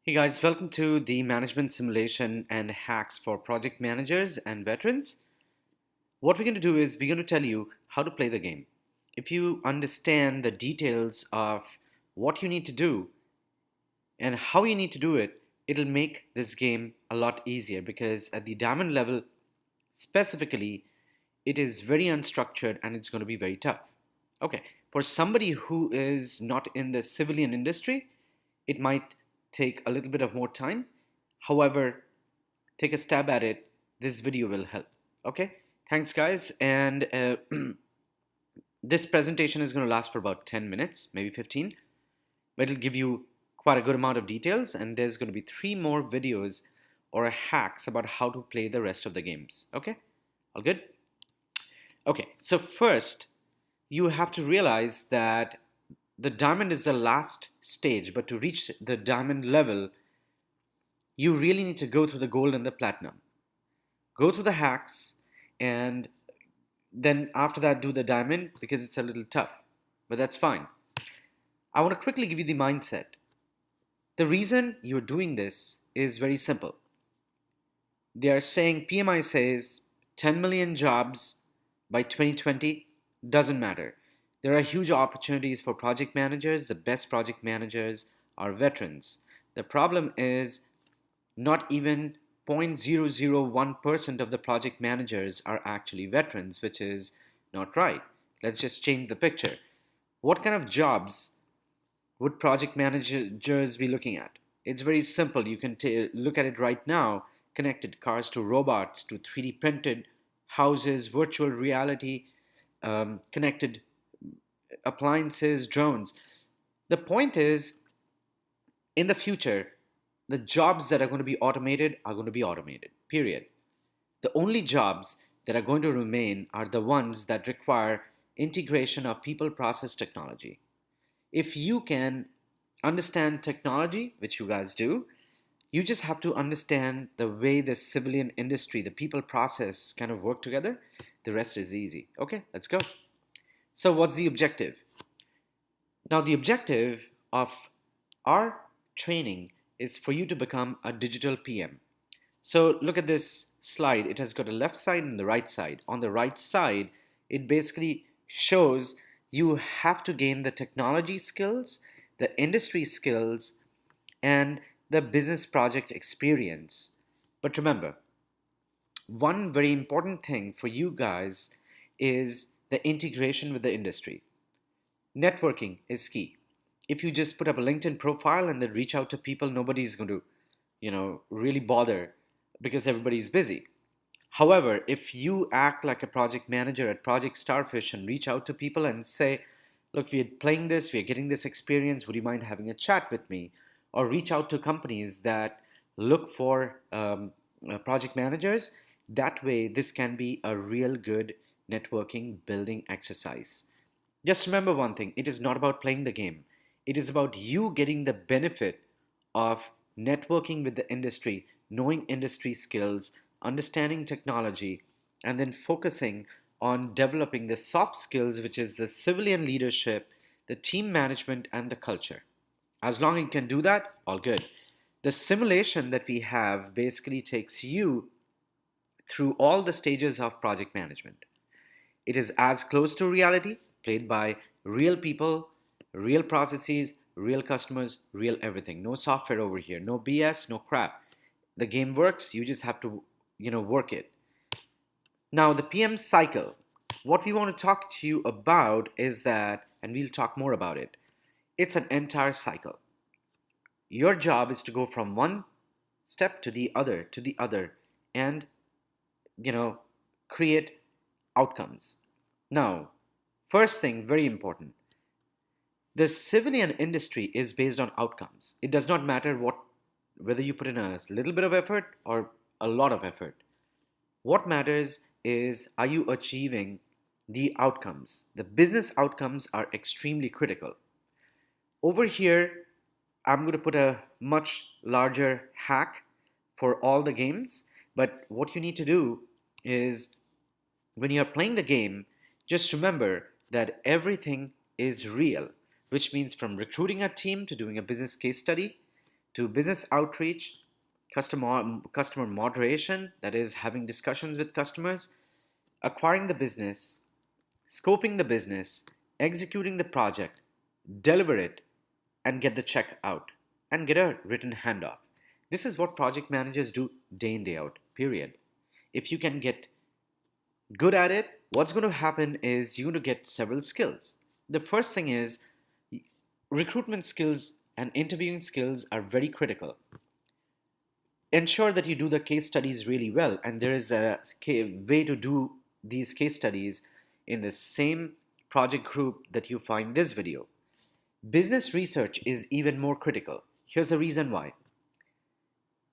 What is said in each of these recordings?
Hey guys, welcome to the management simulation and hacks for project managers and veterans. What we're going to do is we're going to tell you how to play the game. If you understand the details of what you need to do and how you need to do it, it'll make this game a lot easier because at the diamond level, specifically, it is very unstructured and it's going to be very tough. Okay, for somebody who is not in the civilian industry, it might take a little bit of more time. However, take a stab at it. This video will help. Okay, thanks, guys. And this presentation is going to last for about 10 minutes, maybe 15, but it'll give you quite a good amount of details. And there's going to be 3 more videos or hacks about how to play the rest of the games. Okay, all good? Okay, so first, you have to realize that the diamond is the last stage, but to reach the diamond level, you really need to go through the gold and the platinum. Go through the hacks, and then after that, do the diamond because it's a little tough, but that's fine. I want to quickly give you the mindset. The reason you're doing this is very simple. They are saying, PMI says 10 million jobs by 2020. Doesn't matter. There are huge opportunities for project managers. The best project managers are veterans. The problem is not even 0.001% of the project managers are actually veterans, which is not right. Let's just change the picture. What kind of jobs would project managers be looking at? It's very simple. You can look at it right now. Connected cars to robots, to 3D printed houses, virtual reality, connected appliances, drones. The point is, in the future, the jobs that are going to be automated, period. The only jobs that are going to remain are the ones that require integration of people process technology. If you can understand technology, which you guys do, you just have to understand the way the civilian industry, the people process kind of work together. The rest is easy. Okay, let's go. So, what's the objective? Now, the objective of our training is for you to become a digital PM. So, look at this slide. It has got a left side and the right side. On the right side, it basically shows you have to gain the technology skills, the industry skills, and the business project experience. But remember, one very important thing for you guys is the integration with the industry. Networking is key. If you just put up a LinkedIn profile and then reach out to people, nobody's going to, really bother because everybody's busy. However, if you act like a project manager at Project Starfish and reach out to people and say, look, we're playing this, we're getting this experience, would you mind having a chat with me? Or reach out to companies that look for project managers. That way, this can be a real good networking building exercise. Just remember one thing, it is not about playing the game. It is about you getting the benefit of networking with the industry, knowing industry skills, understanding technology, and then focusing on developing the soft skills, which is the civilian leadership, the team management, and the culture. As long as you can do that, all good. The simulation that we have basically takes you through all the stages of project management. It is as close to reality, played by real people, real processes, real customers, real everything. No software over here, no BS, no crap. The game works, you just have to, work it. Now, the PM cycle. What we want to talk to you about is that, and we'll talk more about it, it's an entire cycle. Your job is to go from one step to the other, and, you know, create outcomes. Now, first thing, very important. The civilian industry is based on outcomes. It does not matter whether you put in a little bit of effort or a lot of effort. What matters is, are you achieving the outcomes? The business outcomes are extremely critical. Over here, I'm going to put a much larger hack for all the games. But what you need to do is, when you're playing the game, just remember that everything is real, which means from recruiting a team to doing a business case study, to business outreach, customer moderation, that is having discussions with customers, acquiring the business, scoping the business, executing the project, deliver it, and get the check out, and get a written handoff. This is what project managers do day in, day out, period. If you can get good at it, what's going to happen is you're going to get several skills. The first thing is recruitment skills and interviewing skills are very critical. Ensure that you do the case studies really well, and there is a way to do these case studies in the same project group that you find this video. Business research is even more critical. Here's the reason why.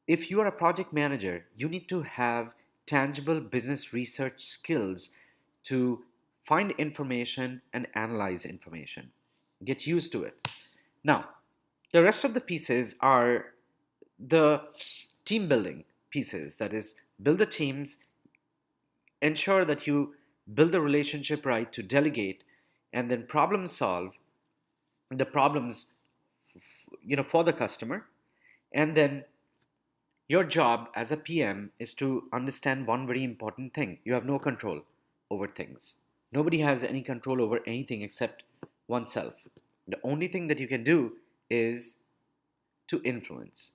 If you are a project manager, you need to have tangible business research skills to find information and analyze information. Get used to it. Now, the rest of the pieces are the team building pieces. That is, build the teams, ensure that you build the relationship right to delegate, and then problem solve the problems for the customer. And then your job as a PM is to understand one very important thing. You have no control over things. Nobody has any control over anything except oneself. The only thing that you can do is to influence.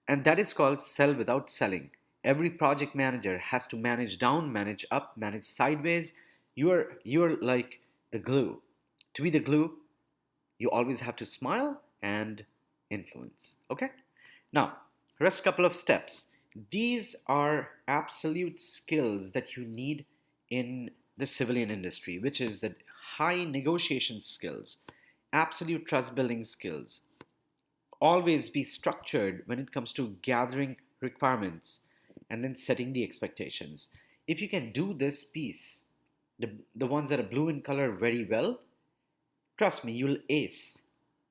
And that is called sell without selling. Every project manager has to manage down, manage up, manage sideways. You're like the glue. To be the glue, you always have to smile and influence. Okay? Now, rest couple of steps. These are absolute skills that you need in the civilian industry, which is the high negotiation skills, absolute trust building skills. Always be structured when it comes to gathering requirements and then setting the expectations. If you can do this piece, the ones that are blue in color very well, trust me, you'll ace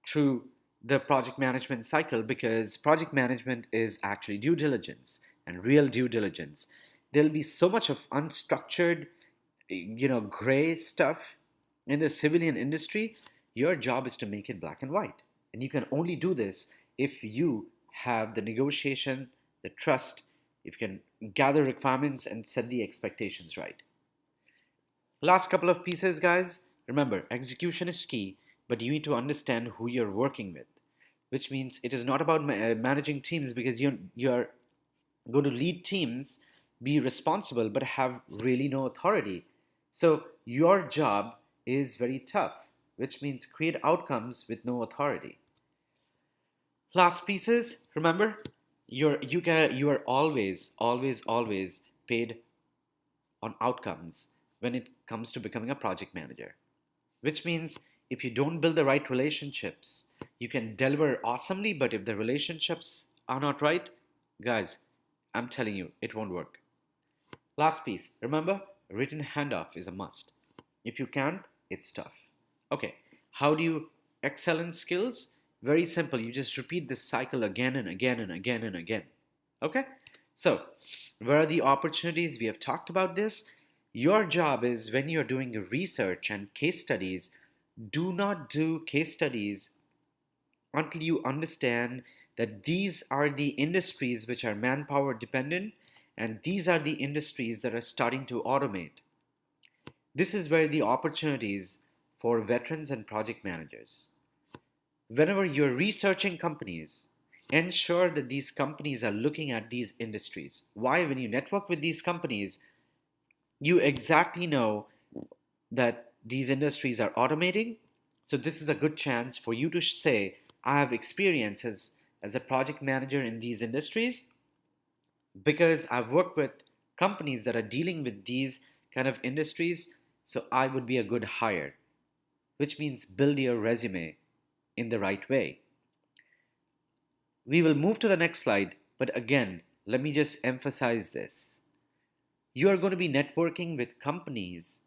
through the project management cycle, because project management is actually due diligence and real due diligence. There'll be so much of unstructured, gray stuff in the civilian industry. Your job is to make it black and white. And you can only do this if you have the negotiation, the trust, if you can gather requirements and set the expectations right. Last couple of pieces, guys. Remember, execution is key, but you need to understand who you're working with, which means it is not about managing teams, because you're going to lead teams, be responsible, but have really no authority. So your job is very tough, which means create outcomes with no authority. Last pieces, remember, you are always paid on outcomes when it comes to becoming a project manager. Which means if you don't build the right relationships, you can deliver awesomely, but if the relationships are not right, guys, I'm telling you, it won't work. Last piece, remember, written handoff is a must. If you can't, it's tough. Okay, how do you excel in skills? Very simple, you just repeat this cycle again and again and again and again. Okay, so where are the opportunities? We have talked about this. Your job is, when you're doing research and case studies, do not do case studies until you understand that these are the industries which are manpower dependent, and these are the industries that are starting to automate. This is where the opportunities for veterans and project managers. Whenever you're researching companies, ensure that these companies are looking at these industries. Why? When you network with these companies, you exactly know that these industries are automating. So this is a good chance for you to say, I have experience as a project manager in these industries, because I've worked with companies that are dealing with these kind of industries, so I would be a good hire. Which means build your resume in the right way. We will move to the next slide, but again, let me just emphasize this. You are going to be networking with companies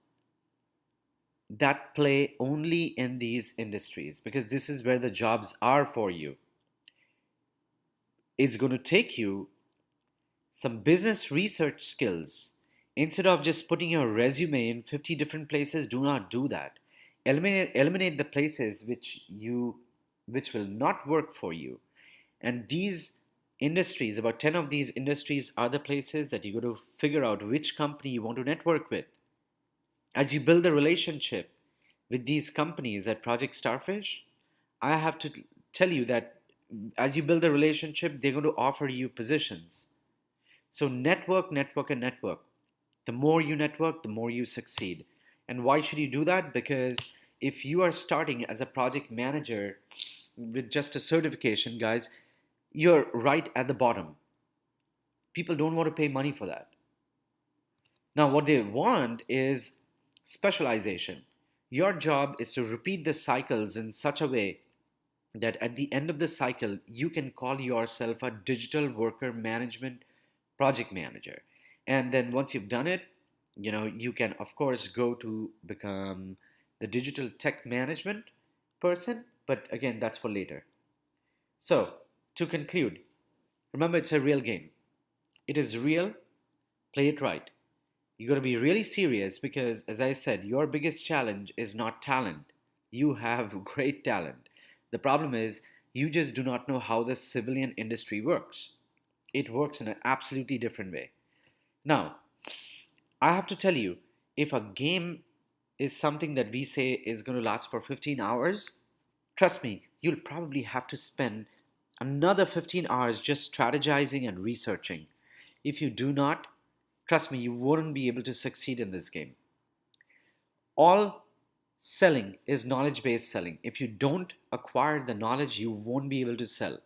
that play only in these industries, because this is where the jobs are for you. It's going to take you some business research skills. Instead of just putting your resume in 50 different places, do not do that. Eliminate the places which will not work for you. And these industries, about 10 of these industries, are the places that you got to figure out which company you want to network with. As you build a relationship with these companies at Project Starfish, I have to tell you that as you build a relationship, they're going to offer you positions. So network, network, and network. The more you network, the more you succeed. And why should you do that? Because if you are starting as a project manager with just a certification, guys, you're right at the bottom. People don't want to pay money for that. Now, what they want is specialization. Your job is to repeat the cycles in such a way that at the end of the cycle, you can call yourself a digital worker management project manager. And then once you've done it, you can, of course, go to become the digital tech management person. But again, that's for later. So, to conclude, remember it's a real game. It is real, play it right. You got to be really serious because, as I said, your biggest challenge is not talent. You have great talent. The problem is you just do not know how the civilian industry works. It works in an absolutely different way. Now, I have to tell you, if a game is something that we say is going to last for 15 hours, trust me, you'll probably have to spend another 15 hours just strategizing and researching. If you do not, trust me, you wouldn't be able to succeed in this game. All selling is knowledge based selling. If you don't acquire the knowledge, you won't be able to sell.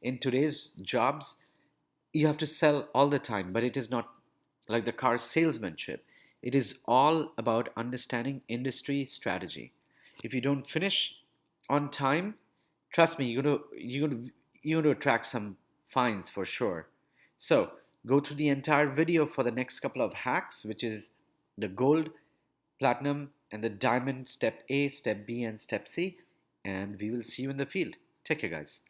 In today's jobs, you have to sell all the time, but it is not like the car salesmanship. It is all about understanding industry strategy. If you don't finish on time, trust me, you're gonna attract some fines for sure. So go through the entire video for the next couple of hacks, which is the gold, platinum, and the diamond step A, step B, and step C, and we will see you in the field. Take care, guys.